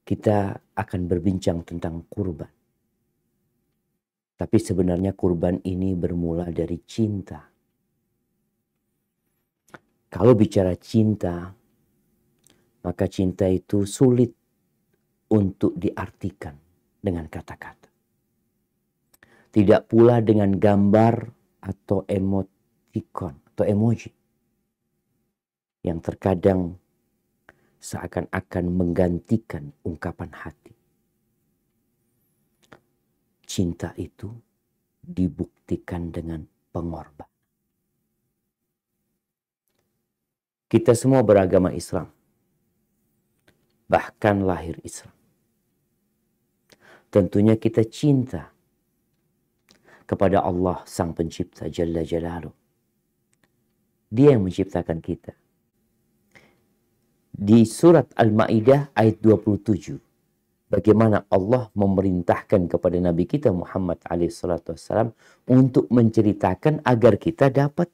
kita akan berbincang tentang kurban. Tapi sebenarnya kurban ini bermula dari cinta. Kalau bicara cinta, maka cinta itu sulit untuk diartikan dengan kata-kata. Tidak pula dengan gambar atau emoticon atau emoji yang terkadang seakan-akan menggantikan ungkapan hati. Cinta itu dibuktikan dengan pengorbanan. Kita semua beragama Islam, bahkan lahir Islam. Tentunya kita cinta kepada Allah Sang Pencipta Jalla Jalaluh. Dia yang menciptakan kita. Di surat Al-Maidah ayat 27, bagaimana Allah memerintahkan kepada Nabi kita Muhammad SAW untuk menceritakan agar kita dapat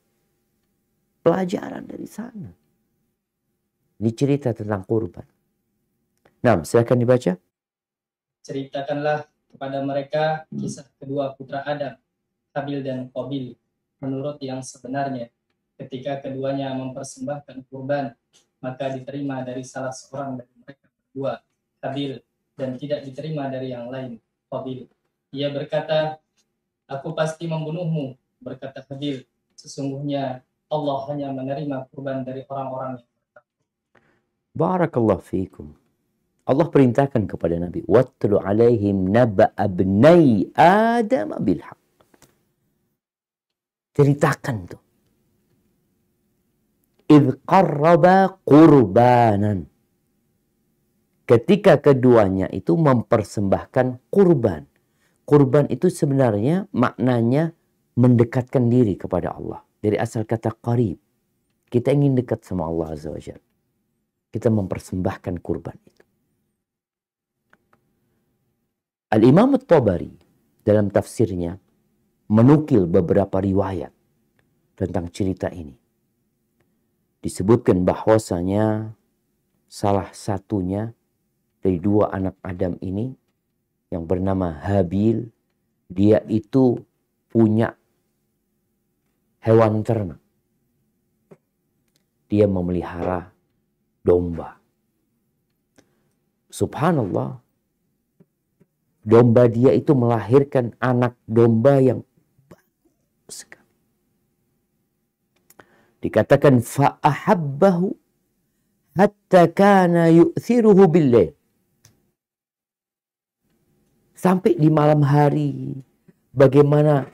pelajaran dari sana. Ini cerita tentang kurban. Nah, silakan dibaca. Ceritakanlah kepada mereka kisah kedua putra Adam, Habil dan Qabil, menurut yang sebenarnya. Ketika keduanya mempersembahkan kurban, maka diterima dari salah seorang dari mereka berdua, Habil, dan tidak diterima dari yang lain, Qabil. Ia berkata, "Aku pasti membunuhmu," berkata Habil. "Sesungguhnya Allah hanya menerima kurban dari orang-orang yang bertakwa." Barakallahu fiikum. Allah perintahkan kepada Nabi, "Wattlu alaihim naba'a abnai Adam bil haq." Ceritakan tuh. Idh qarraba qurbanan. Ketika keduanya itu mempersembahkan kurban. Kurban itu sebenarnya maknanya mendekatkan diri kepada Allah. Dari asal kata qarib. Kita ingin dekat sama Allah Azza wa Jalla. Kita mempersembahkan kurban itu. Al-Imam At-Tabari dalam tafsirnya menukil beberapa riwayat tentang cerita ini. Disebutkan bahwasanya salah satunya dari dua anak Adam ini yang bernama Habil, dia itu punya hewan ternak. Dia memelihara domba. Subhanallah, domba dia itu melahirkan anak domba yang bagus sekali. Dikatakan fa'ahabbahu hatta kana yu'thiruhu billayl. Sampai di malam hari, bagaimana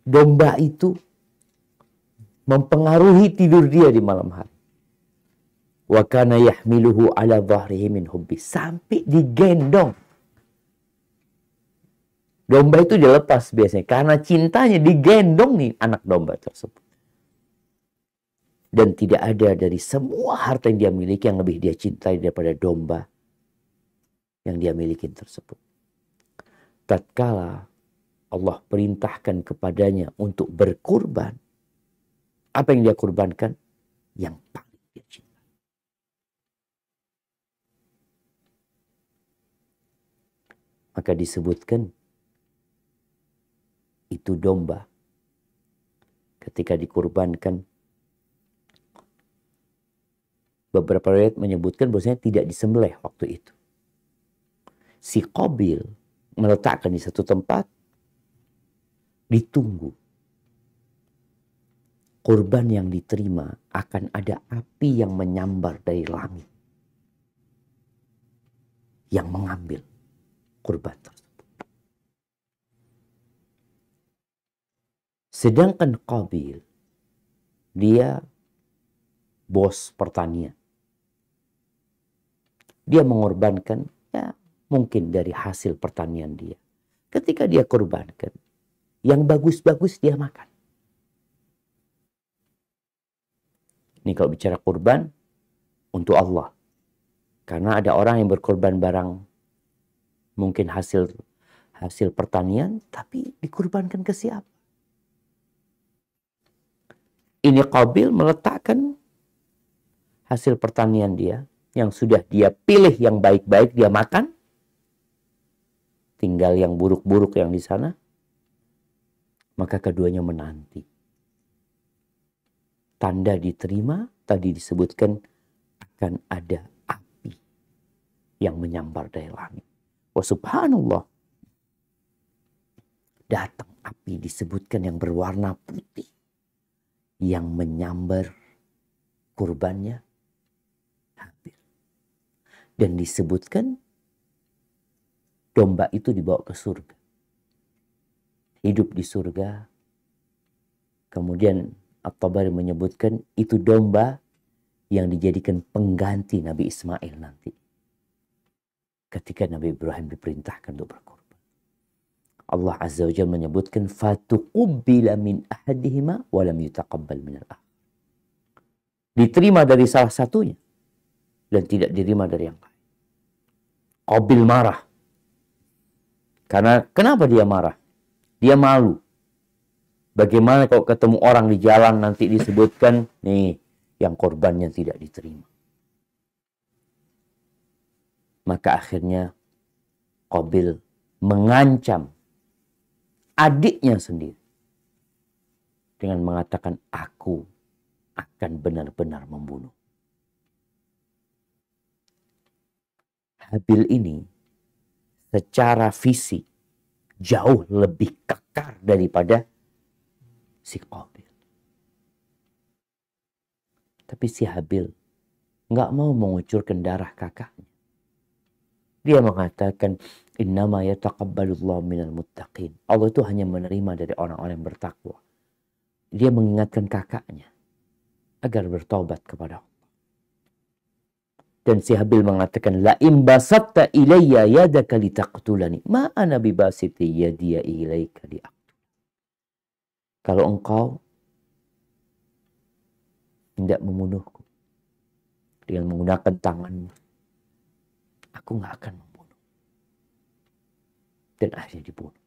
domba itu mempengaruhi tidur dia di malam hari. Wa kana yahmiluhu ala dhahrihi min hubbi. Sampai digendong. Domba itu dilepas biasanya. Karena cintanya digendong nih anak domba tersebut. Dan tidak ada dari semua harta yang dia miliki yang lebih dia cintai daripada domba yang dia miliki tersebut. Tatkala Allah perintahkan kepadanya untuk berkurban, apa yang dia kurbankan? Yang paling dia cintai. Maka disebutkan itu domba ketika dikurbankan, beberapa riwayat menyebutkan bahwasanya tidak disembelih waktu itu. Si Qabil meletakkan di satu tempat, ditunggu. Kurban yang diterima akan ada api yang menyambar dari langit yang mengambil kurban tersebut. Sedangkan Qabil, dia bos pertanian. Dia mengorbankan ya mungkin dari hasil pertanian dia. Ketika dia korbankan, yang bagus-bagus dia makan. Ini kalau bicara kurban untuk Allah. Karena ada orang yang berkorban barang mungkin hasil pertanian, tapi dikurbankan ke siapa? Ini Qabil meletakkan hasil pertanian dia yang sudah dia pilih yang baik-baik dia makan, tinggal yang buruk-buruk yang di sana, maka keduanya menanti. Tanda diterima tadi disebutkan akan ada api yang menyambar dari langit. Wah, subhanallah. Datang api disebutkan yang berwarna putih yang menyambar kurbannya Habil. Dan disebutkan domba itu dibawa ke surga. Hidup di surga. Kemudian At-Tabari menyebutkan itu domba yang dijadikan pengganti Nabi Ismail nanti. Ketika Nabi Ibrahim diperintahkan untuk berkorban. Allah Azza wa Jalla menyebutkan fatuqubbila min ahadihima wa lam yutaqabbal min al-akhar. Diterima dari salah satunya dan tidak diterima dari yang lain. Qabil marah. Karena kenapa dia marah? Dia malu. Bagaimana kalau ketemu orang di jalan nanti disebutkan nih yang korbannya tidak diterima. Maka akhirnya Qabil mengancam adiknya sendiri dengan mengatakan aku akan benar-benar membunuh. Habil ini secara fisik jauh lebih kekar daripada si Qabil. Tapi si Habil nggak mau mengucurkan darah kakaknya. Dia mengatakan innama yataqabbalullahu minal muttaqin. Allah itu hanya menerima dari orang-orang yang bertakwa. Dia mengingatkan kakaknya agar bertobat kepada Allah. Dan si Habil mengatakan la in basatta ilayya yadaka litaqtulani ma ana bibasiti yadiya ilaika liaqtul. Kalau engkau tidak membunuhku dengan menggunakan tanganmu, aku nggak akan membunuh. Dan akhirnya dibunuh.